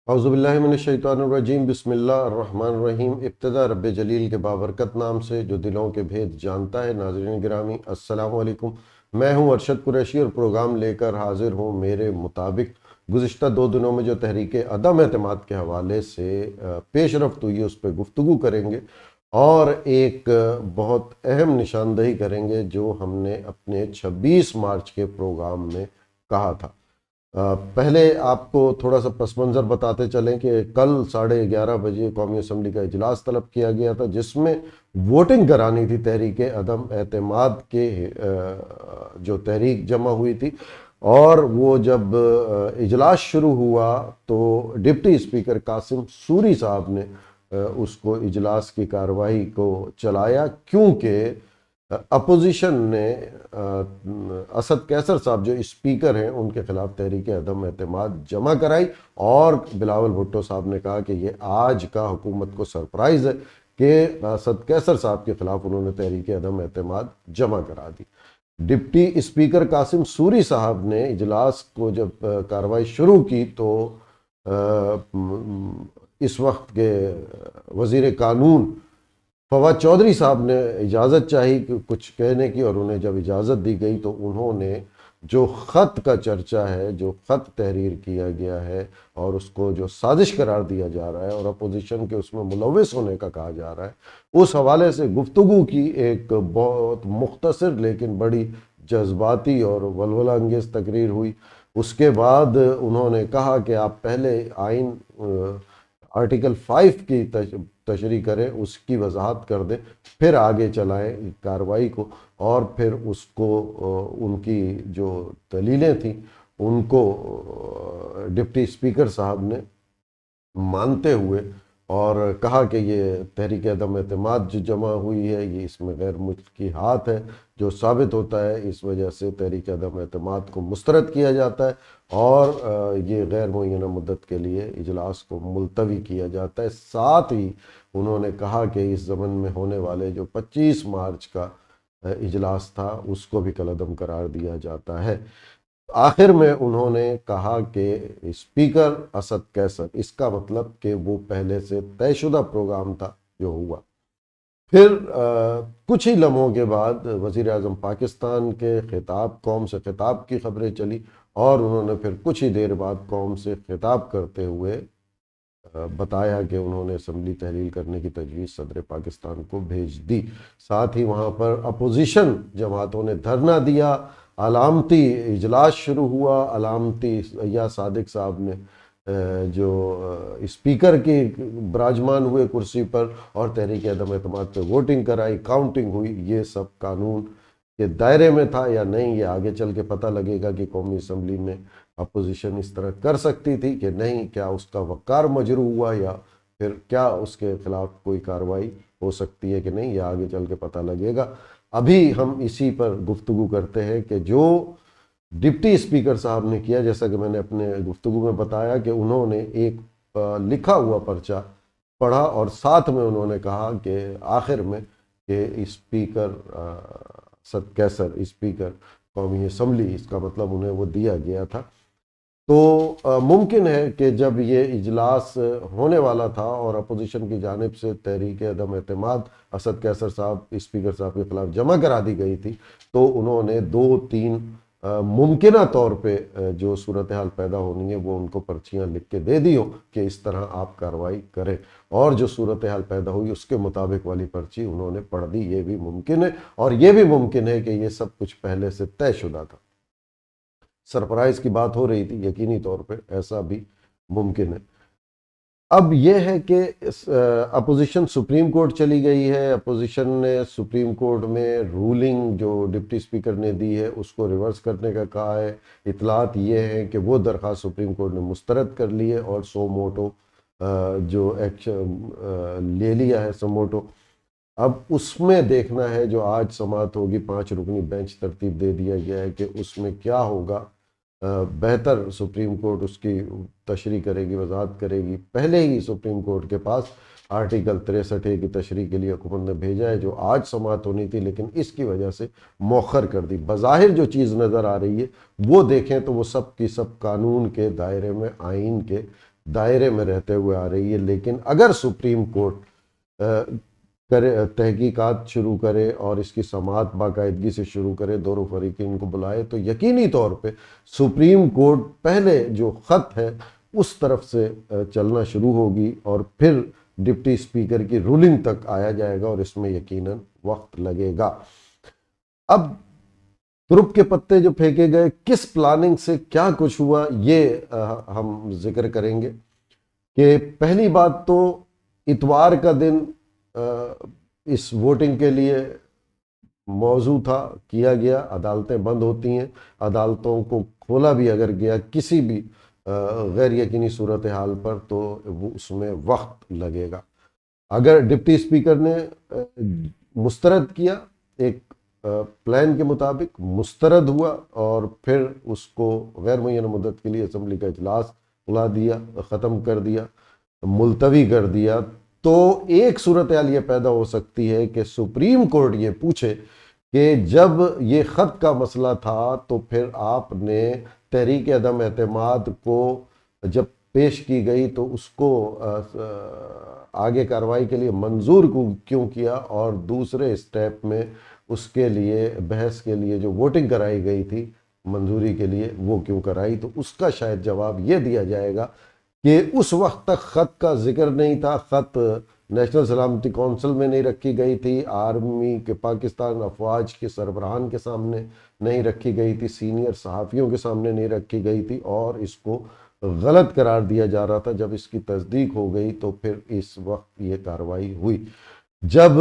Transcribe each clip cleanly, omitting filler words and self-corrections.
اعوذ باللہ من الشیطان الرجیم، بسم اللہ الرحمن الرحیم۔ ابتدا رب جلیل کے بابرکت نام سے جو دلوں کے بھید جانتا ہے۔ ناظرین گرامی السلام علیکم، میں ہوں ارشد قریشی اور پروگرام لے کر حاضر ہوں میرے مطابق گزشتہ 2 دنوں میں جو تحریک عدم اعتماد کے حوالے سے پیش رفت ہوئی ہے اس پہ گفتگو کریں گے اور ایک بہت اہم نشاندہی کریں گے جو ہم نے اپنے 26 مارچ کے پروگرام میں کہا تھا۔ پہلے آپ کو تھوڑا سا پس منظر بتاتے چلیں کہ کل 11:30 بجے قومی اسمبلی کا اجلاس طلب کیا گیا تھا جس میں ووٹنگ کرانی تھی تحریک عدم اعتماد کے جو تحریک جمع ہوئی تھی، اور وہ جب اجلاس شروع ہوا تو ڈپٹی اسپیکر قاسم سوری صاحب نے اس کو اجلاس کی کارروائی کو چلایا، کیونکہ اپوزیشن نے اسد کیسر صاحب جو اسپیکر ہیں ان کے خلاف تحریک عدم اعتماد جمع کرائی، اور بلاول بھٹو صاحب نے کہا کہ یہ آج کا حکومت کو سرپرائز ہے کہ اسد کیسر صاحب کے خلاف انہوں نے تحریک عدم اعتماد جمع کرا دی۔ ڈپٹی اسپیکر قاسم سوری صاحب نے اجلاس کو جب کارروائی شروع کی تو اس وقت کے وزیر قانون فواد چودھری صاحب نے اجازت چاہی کہ کچھ کہنے کی، اور انہیں جب اجازت دی گئی تو انہوں نے جو خط کا چرچا ہے، جو خط تحریر کیا گیا ہے اور اس کو جو سازش قرار دیا جا رہا ہے اور اپوزیشن کے اس میں ملوث ہونے کا کہا جا رہا ہے، اس حوالے سے گفتگو کی۔ ایک بہت مختصر لیکن بڑی جذباتی اور ولولہ انگیز تقریر ہوئی۔ اس کے بعد انہوں نے کہا کہ آپ پہلے آئین آرٹیکل 5 کی تشریح کریں، اس کی وضاحت کر دیں، پھر آگے چلائیں کارروائی کو، اور پھر اس کو ان کی جو دلیلیں تھیں ان کو ڈپٹی اسپیکر صاحب نے مانتے ہوئے اور کہا کہ یہ تحریک عدم اعتماد جو جمع ہوئی ہے یہ اس میں غیر ملکی ہاتھ ہے، جو ثابت ہوتا ہے اس وجہ سے تحریک عدم اعتماد کو مسترد کیا جاتا ہے اور یہ غیر معینہ مدت کے لیے اجلاس کو ملتوی کیا جاتا ہے۔ ساتھ ہی انہوں نے کہا کہ اس ضمن میں ہونے والے جو 25 مارچ کا اجلاس تھا اس کو بھی کالعدم قرار دیا جاتا ہے۔ آخر میں انہوں نے کہا کہ اسپیکر اسد کیسر، اس کا مطلب کہ وہ پہلے سے طے شدہ پروگرام تھا جو ہوا۔ پھر کچھ ہی لمحوں کے بعد وزیر اعظم پاکستان کے خطاب، قوم سے خطاب کی خبریں چلی، اور انہوں نے پھر کچھ ہی دیر بعد قوم سے خطاب کرتے ہوئے بتایا کہ انہوں نے اسمبلی تحلیل کرنے کی تجویز صدر پاکستان کو بھیج دی۔ ساتھ ہی وہاں پر اپوزیشن جماعتوں نے دھرنا دیا، علامتی اجلاس شروع ہوا۔ علامتی یا صادق صاحب نے جو اسپیکر کی براجمان ہوئے کرسی پر اور تحریک عدم اعتماد پہ ووٹنگ کرائی، کاؤنٹنگ ہوئی۔ یہ سب قانون کے دائرے میں تھا یا نہیں، یہ آگے چل کے پتہ لگے گا کہ قومی اسمبلی میں اپوزیشن اس طرح کر سکتی تھی کہ نہیں، کیا اس کا وقار مجروح ہوا یا پھر کیا اس کے خلاف کوئی کارروائی ہو سکتی ہے کہ نہیں، یہ آگے چل کے پتہ لگے گا۔ ابھی ہم اسی پر گفتگو کرتے ہیں کہ جو ڈپٹی اسپیکر صاحب نے کیا، جیسا کہ میں نے اپنے گفتگو میں بتایا کہ انہوں نے ایک لکھا ہوا پرچہ پڑھا اور ساتھ میں انہوں نے کہا کہ آخر میں کہ اسپیکر اسد کیسر، اسپیکر قومی اسمبلی، اس کا مطلب انہیں وہ دیا گیا تھا۔ تو ممکن ہے کہ جب یہ اجلاس ہونے والا تھا اور اپوزیشن کی جانب سے تحریک عدم اعتماد اسد کیسر صاحب، اسپیکر صاحب کے خلاف جمع کرا دی گئی تھی، تو انہوں نے 2-3 ممکنہ طور پہ جو صورتحال پیدا ہونی ہے وہ ان کو پرچیاں لکھ کے دے دی ہو کہ اس طرح آپ کارروائی کریں، اور جو صورتحال پیدا ہوئی اس کے مطابق والی پرچی انہوں نے پڑھ دی۔ یہ بھی ممکن ہے، اور یہ بھی ممکن ہے کہ یہ سب کچھ پہلے سے طے شدہ تھا۔ سرپرائز کی بات ہو رہی تھی، یقینی طور پہ ایسا بھی ممکن ہے۔ اب یہ ہے کہ اپوزیشن سپریم کورٹ چلی گئی ہے۔ اپوزیشن نے سپریم کورٹ میں رولنگ جو ڈپٹی اسپیکر نے دی ہے اس کو ریورس کرنے کا کہا ہے۔ اطلاعات یہ ہیں کہ وہ درخواست سپریم کورٹ نے مسترد کر لی ہے اور سو موٹو جو ایکشن لے لیا ہے، سو موٹو۔ اب اس میں دیکھنا ہے، جو آج سماعت ہوگی 5 رکنی بینچ ترتیب دے دیا گیا ہے کہ اس میں کیا ہوگا۔ بہتر سپریم کورٹ اس کی تشریح کرے گی، وضاحت کرے گی۔ پہلے ہی سپریم کورٹ کے پاس آرٹیکل 63 کی تشریح کے لیے حکومت نے بھیجا ہے، جو آج سماعت ہونی تھی لیکن اس کی وجہ سے مؤخر کر دی۔ بظاہر جو چیز نظر آ رہی ہے وہ دیکھیں تو وہ سب کی سب قانون کے دائرے میں، آئین کے دائرے میں رہتے ہوئے آ رہی ہے، لیکن اگر سپریم کورٹ کرے تحقیقات شروع کرے اور اس کی سماعت باقاعدگی سے شروع کرے، دونوں فریقین کو بلائے، تو یقینی طور پہ سپریم کورٹ پہلے جو خط ہے اس طرف سے چلنا شروع ہوگی اور پھر ڈپٹی اسپیکر کی رولنگ تک آیا جائے گا، اور اس میں یقیناً وقت لگے گا۔ اب ترپ کے پتے جو پھینکے گئے، کس پلاننگ سے کیا کچھ ہوا، یہ ہم ذکر کریں گے کہ پہلی بات تو اتوار کا دن اس ووٹنگ کے لیے موضوع تھا، کیا گیا، عدالتیں بند ہوتی ہیں، عدالتوں کو کھولا بھی اگر گیا کسی بھی غیر یقینی صورتحال پر تو اس میں وقت لگے گا۔ اگر ڈپٹی اسپیکر نے مسترد کیا، ایک پلان کے مطابق مسترد ہوا اور پھر اس کو غیر معینہ مدت کے لیے اسمبلی کا اجلاس بلا دیا، ختم کر دیا، ملتوی کر دیا، تو ایک صورتحال یہ پیدا ہو سکتی ہے کہ سپریم کورٹ یہ پوچھے کہ جب یہ خط کا مسئلہ تھا تو پھر آپ نے تحریک عدم اعتماد کو جب پیش کی گئی تو اس کو آگے کارروائی کے لیے منظور کیوں کیا، اور دوسرے اسٹیپ میں اس کے لیے بحث کے لیے جو ووٹنگ کرائی گئی تھی منظوری کے لیے وہ کیوں کرائی۔ تو اس کا شاید جواب یہ دیا جائے گا کہ اس وقت تک خط کا ذکر نہیں تھا، خط نیشنل سلامتی کونسل میں نہیں رکھی گئی تھی، آرمی کے پاکستان افواج کے سربراہان کے سامنے نہیں رکھی گئی تھی، سینئر صحافیوں کے سامنے نہیں رکھی گئی تھی، اور اس کو غلط قرار دیا جا رہا تھا۔ جب اس کی تصدیق ہو گئی تو پھر اس وقت یہ کارروائی ہوئی۔ جب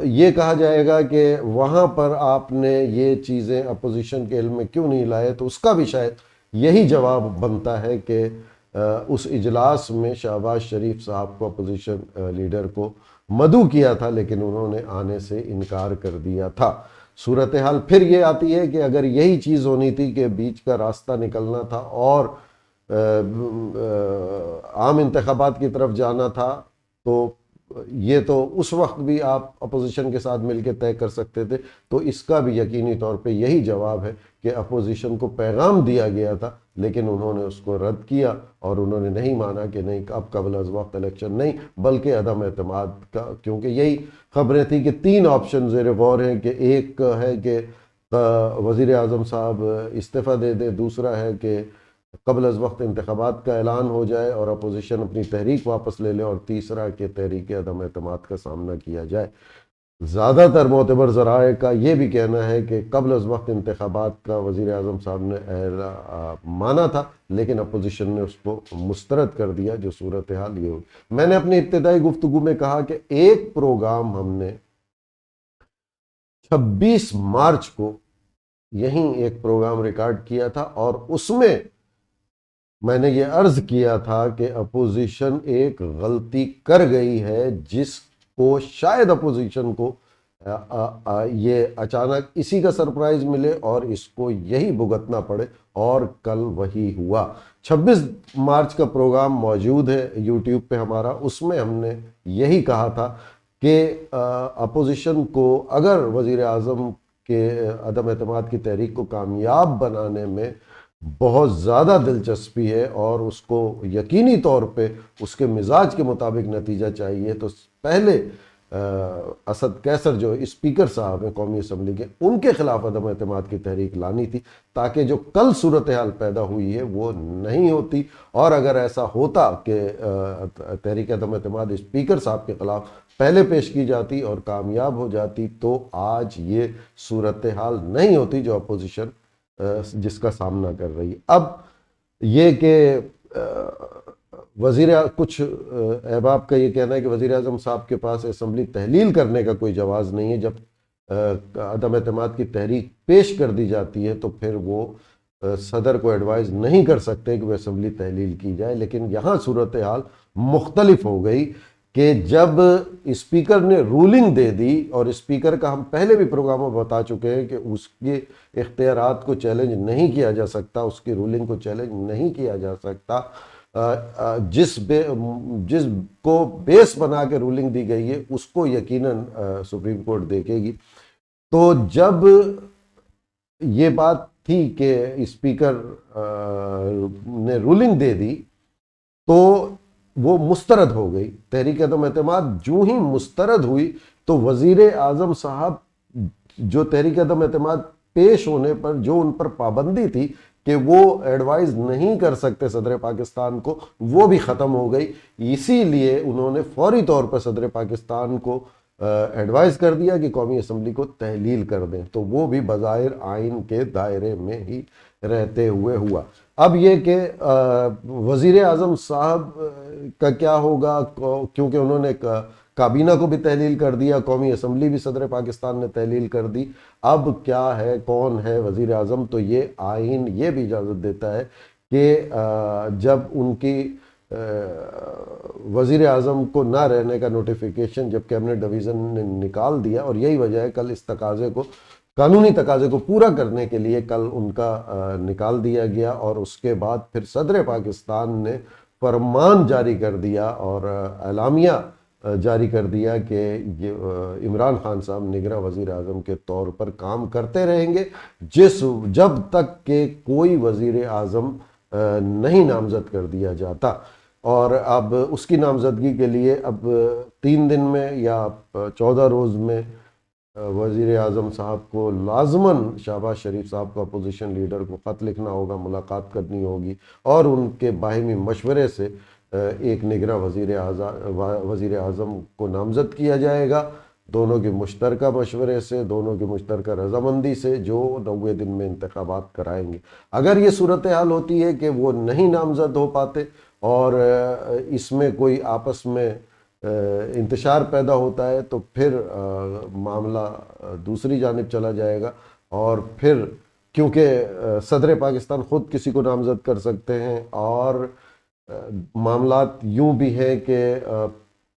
یہ کہا جائے گا کہ وہاں پر آپ نے یہ چیزیں اپوزیشن کے علم میں کیوں نہیں لائے، تو اس کا بھی شاید یہی جواب بنتا ہے کہ اس اجلاس میں شہباز شریف صاحب کو، اپوزیشن لیڈر کو مدعو کیا تھا لیکن انہوں نے آنے سے انکار کر دیا تھا۔ صورتحال پھر یہ آتی ہے کہ اگر یہی چیز ہونی تھی کہ بیچ کا راستہ نکلنا تھا اور عام انتخابات کی طرف جانا تھا، تو یہ تو اس وقت بھی آپ اپوزیشن کے ساتھ مل کے طے کر سکتے تھے۔ تو اس کا بھی یقینی طور پہ یہی جواب ہے کہ اپوزیشن کو پیغام دیا گیا تھا لیکن انہوں نے اس کو رد کیا، اور انہوں نے نہیں مانا کہ نہیں اب قبل از وقت الیکشن نہیں بلکہ عدم اعتماد کا، کیونکہ یہی خبریں تھیں کہ 3 آپشن زیر غور ہیں، کہ ایک ہے کہ وزیر اعظم صاحب استعفیٰ دے دے، دوسرا ہے کہ قبل از وقت انتخابات کا اعلان ہو جائے اور اپوزیشن اپنی تحریک واپس لے لے، اور تیسرا کہ تحریک عدم اعتماد کا سامنا کیا جائے۔ زیادہ تر معتبر ذرائع کا یہ بھی کہنا ہے کہ قبل از وقت انتخابات کا وزیر اعظم صاحب نے مانا تھا لیکن اپوزیشن نے اس کو مسترد کر دیا، جو صورتحال یہ ہوئی۔ میں نے اپنی ابتدائی گفتگو میں کہا کہ ایک پروگرام ہم نے 26 مارچ کو یہیں ایک پروگرام ریکارڈ کیا تھا، اور اس میں نے یہ عرض کیا تھا کہ اپوزیشن ایک غلطی کر گئی ہے جس کو شاید اپوزیشن کو یہ اچانک اسی کا سرپرائز ملے اور اس کو یہی بھگتنا پڑے، اور کل وہی ہوا۔ 26 مارچ کا پروگرام موجود ہے یوٹیوب پہ ہمارا، اس میں ہم نے یہی کہا تھا کہ اپوزیشن کو اگر وزیر اعظم کے عدم اعتماد کی تحریک کو کامیاب بنانے میں بہت زیادہ دلچسپی ہے اور اس کو یقینی طور پہ اس کے مزاج کے مطابق نتیجہ چاہیے، تو پہلے اسد قیصر جو اسپیکر صاحب ہیں قومی اسمبلی کے، ان کے خلاف عدم اعتماد کی تحریک لانی تھی، تاکہ جو کل صورتحال پیدا ہوئی ہے وہ نہیں ہوتی۔ اور اگر ایسا ہوتا کہ تحریک عدم اعتماد اسپیکر صاحب کے خلاف پہلے پیش کی جاتی اور کامیاب ہو جاتی، تو آج یہ صورتحال نہیں ہوتی جو اپوزیشن جس کا سامنا کر رہی ہے۔ اب یہ کہ کچھ احباب کا یہ کہنا ہے کہ وزیر اعظم صاحب کے پاس اسمبلی تحلیل کرنے کا کوئی جواز نہیں ہے، جب عدم اعتماد کی تحریک پیش کر دی جاتی ہے تو پھر وہ صدر کو ایڈوائز نہیں کر سکتے کہ وہ اسمبلی تحلیل کی جائے۔ لیکن یہاں صورتحال مختلف ہو گئی کہ جب اسپیکر نے رولنگ دے دی، اور اسپیکر کا ہم پہلے بھی پروگراموں میں بتا چکے ہیں کہ اس کے اختیارات کو چیلنج نہیں کیا جا سکتا، اس کی رولنگ کو چیلنج نہیں کیا جا سکتا، جس کو بیس بنا کے رولنگ دی گئی ہے اس کو یقیناً سپریم کورٹ دیکھے گی۔ تو جب یہ بات تھی کہ اسپیکر نے رولنگ دے دی، تو وہ مسترد ہو گئی، تحریک عدم اعتماد جو ہی مسترد ہوئی تو وزیر اعظم صاحب جو تحریک عدم اعتماد پیش ہونے پر جو ان پر پابندی تھی کہ وہ ایڈوائز نہیں کر سکتے صدر پاکستان کو، وہ بھی ختم ہو گئی۔ اسی لیے انہوں نے فوری طور پر صدر پاکستان کو ایڈوائز کر دیا کہ قومی اسمبلی کو تحلیل کر دیں، تو وہ بھی بظاہر آئین کے دائرے میں ہی رہتے ہوئے ہوا۔ اب یہ کہ وزیر اعظم صاحب کا کیا ہوگا، کیونکہ انہوں نے کابینہ کو بھی تحلیل کر دیا، قومی اسمبلی بھی صدر پاکستان نے تحلیل کر دی، اب کیا ہے، کون ہے وزیر اعظم؟ تو یہ آئین یہ بھی اجازت دیتا ہے کہ جب ان کی وزیر اعظم کو نہ رہنے کا نوٹیفیکیشن جب کیبنٹ ڈویژن نے نکال دیا، اور یہی وجہ ہے کل اس تقاضے کو، قانونی تقاضے کو پورا کرنے کے لیے کل ان کا نکال دیا گیا، اور اس کے بعد پھر صدر پاکستان نے فرمان جاری کر دیا اور اعلامیہ جاری کر دیا کہ عمران خان صاحب نگراں وزیر اعظم کے طور پر کام کرتے رہیں گے جب تک کہ کوئی وزیر اعظم نہیں نامزد کر دیا جاتا۔ اور اب اس کی نامزدگی کے لیے اب 3 دن میں یا 14 روز میں وزیر اعظم صاحب کو لازماً شہباز شریف صاحب کو اپوزیشن لیڈر کو خط لکھنا ہوگا، ملاقات کرنی ہوگی، اور ان کے باہمی مشورے سے ایک نگراں وزیر اعظم کو نامزد کیا جائے گا، دونوں کے مشترکہ مشورے سے، دونوں کی مشترکہ رضامندی سے، جو 90 دن میں انتخابات کرائیں گے۔ اگر یہ صورتحال ہوتی ہے کہ وہ نہیں نامزد ہو پاتے اور اس میں کوئی آپس میں انتشار پیدا ہوتا ہے تو پھر معاملہ دوسری جانب چلا جائے گا، اور پھر کیونکہ صدر پاکستان خود کسی کو نامزد کر سکتے ہیں، اور معاملات یوں بھی ہے کہ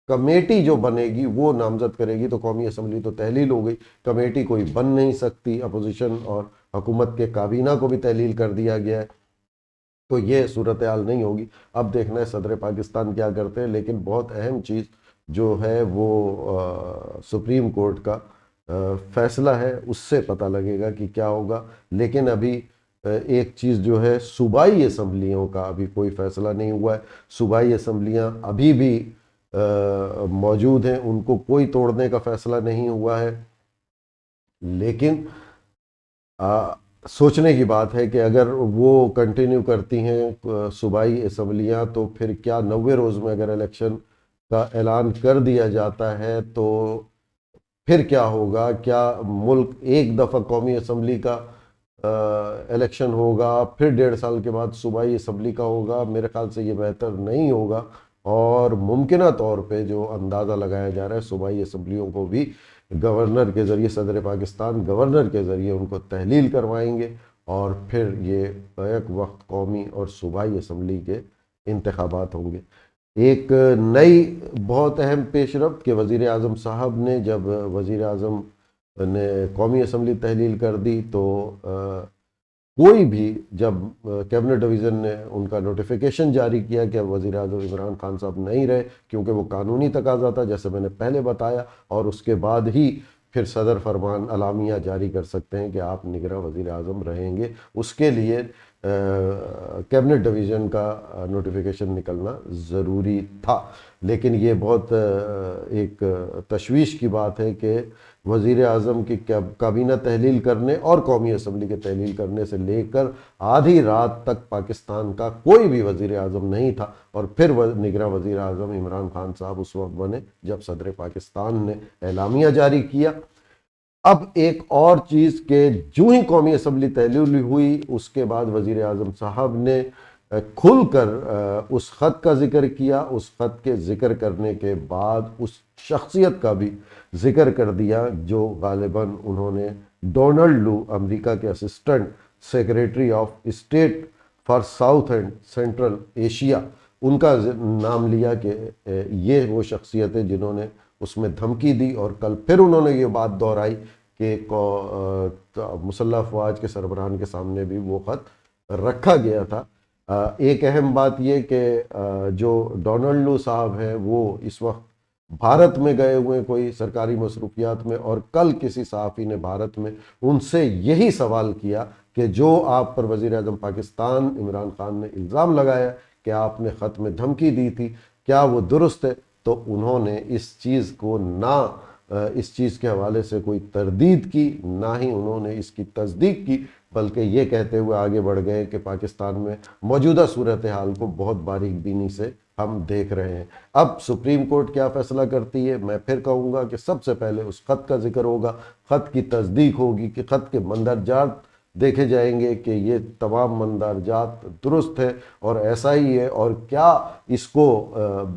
کمیٹی جو بنے گی وہ نامزد کرے گی، تو قومی اسمبلی تو تحلیل ہو گئی، کمیٹی کوئی بن نہیں سکتی، اپوزیشن اور حکومت کے کابینہ کو بھی تحلیل کر دیا گیا ہے، تو یہ صورتحال نہیں ہوگی۔ اب دیکھنا ہے صدر پاکستان کیا کرتے ہیں، لیکن بہت اہم چیز جو ہے وہ سپریم کورٹ کا فیصلہ ہے، اس سے پتہ لگے گا کہ کیا ہوگا۔ لیکن ابھی ایک چیز جو ہے، صوبائی اسمبلیوں کا ابھی کوئی فیصلہ نہیں ہوا ہے، صوبائی اسمبلیاں ابھی بھی موجود ہیں، ان کو کوئی توڑنے کا فیصلہ نہیں ہوا ہے، لیکن سوچنے کی بات ہے کہ اگر وہ کنٹینیو کرتی ہیں صوبائی اسمبلیاں، تو پھر کیا 90 روز میں اگر الیکشن کا اعلان کر دیا جاتا ہے تو پھر کیا ہوگا؟ کیا ملک ایک دفعہ قومی اسمبلی کا الیکشن ہوگا، پھر 1.5 سال کے بعد صوبائی اسمبلی کا ہوگا؟ میرے خیال سے یہ بہتر نہیں ہوگا، اور ممکنہ طور پہ جو اندازہ لگایا جا رہا ہے صوبائی اسمبلیوں کو بھی گورنر کے ذریعے، صدر پاکستان گورنر کے ذریعے ان کو تحلیل کروائیں گے، اور پھر یہ بیک وقت قومی اور صوبائی اسمبلی کے انتخابات ہوں گے۔ ایک نئی بہت اہم پیش رفت کہ وزیر اعظم صاحب نے جب وزیر اعظم نے قومی اسمبلی تحلیل کر دی تو کوئی بھی جب کیبنٹ ڈویژن نے ان کا نوٹیفیکیشن جاری کیا کہ وزیر اعظم عمران خان صاحب نہیں رہے، کیونکہ وہ قانونی تقاضا تھا جیسے میں نے پہلے بتایا، اور اس کے بعد ہی پھر صدر فرمان اعلامیہ جاری کر سکتے ہیں کہ آپ نگراں وزیر اعظم رہیں گے، اس کے لیے کیبنٹ ڈویژن کا نوٹیفیکیشن نکلنا ضروری تھا۔ لیکن یہ بہت ایک تشویش کی بات ہے کہ وزیر اعظم کی کابینہ تحلیل کرنے اور قومی اسمبلی کے تحلیل کرنے سے لے کر آدھی رات تک پاکستان کا کوئی بھی وزیر اعظم نہیں تھا، اور پھر نگراں وزیر اعظم عمران خان صاحب اس وقت بنے جب صدر پاکستان نے اعلامیہ جاری کیا۔ اب ایک اور چیز کہ جو ہی قومی اسمبلی تحلیل ہوئی، اس کے بعد وزیر اعظم صاحب نے کھل کر اس خط کا ذکر کیا، اس خط کے ذکر کرنے کے بعد اس شخصیت کا بھی ذکر کر دیا جو غالباً انہوں نے ڈونلڈ لو، امریکہ کے assistant secretary of state for South and Central Asia, ان کا نام لیا کہ یہ وہ شخصیت ہے جنہوں نے اس میں دھمکی دی، اور کل پھر انہوں نے یہ بات دہرائی کہ مسلح افواج کے سربراہان کے سامنے بھی وہ خط رکھا گیا تھا۔ ایک اہم بات یہ کہ جو ڈونلڈ لو صاحب ہیں وہ اس وقت بھارت میں گئے ہوئے کوئی سرکاری مصروفیات میں، اور کل کسی صحافی نے بھارت میں ان سے یہی سوال کیا کہ جو آپ پر وزیر اعظم پاکستان عمران خان نے الزام لگایا کہ آپ نے خط میں دھمکی دی تھی، کیا وہ درست ہے؟ تو انہوں نے اس چیز کو نہ اس چیز کے حوالے سے کوئی تردید کی، نہ ہی انہوں نے اس کی تصدیق کی، بلکہ یہ کہتے ہوئے آگے بڑھ گئے کہ پاکستان میں موجودہ صورتحال کو بہت باریک بینی سے ہم دیکھ رہے ہیں۔ اب سپریم کورٹ کیا فیصلہ کرتی ہے؟ میں پھر کہوں گا کہ سب سے پہلے اس خط کا ذکر ہوگا، خط کی تصدیق ہوگی کہ خط کے مندرجات دیکھے جائیں گے کہ یہ تمام مندرجات درست ہے اور ایسا ہی ہے، اور کیا اس کو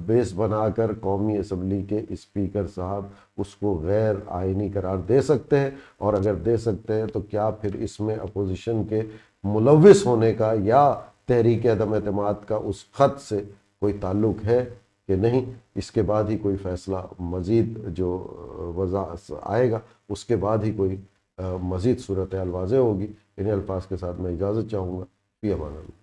بیس بنا کر قومی اسمبلی کے اسپیکر صاحب اس کو غیر آئینی قرار دے سکتے ہیں، اور اگر دے سکتے ہیں تو کیا پھر اس میں اپوزیشن کے ملوث ہونے کا یا تحریک عدم اعتماد کا اس خط سے کوئی تعلق ہے کہ نہیں؟ اس کے بعد ہی کوئی فیصلہ مزید جو وضاحت آئے گا، اس کے بعد ہی کوئی مزید صورتحال واضح ہوگی۔ انہیں الفاظ کے ساتھ میں اجازت چاہوں گا۔ فی امان اللہ۔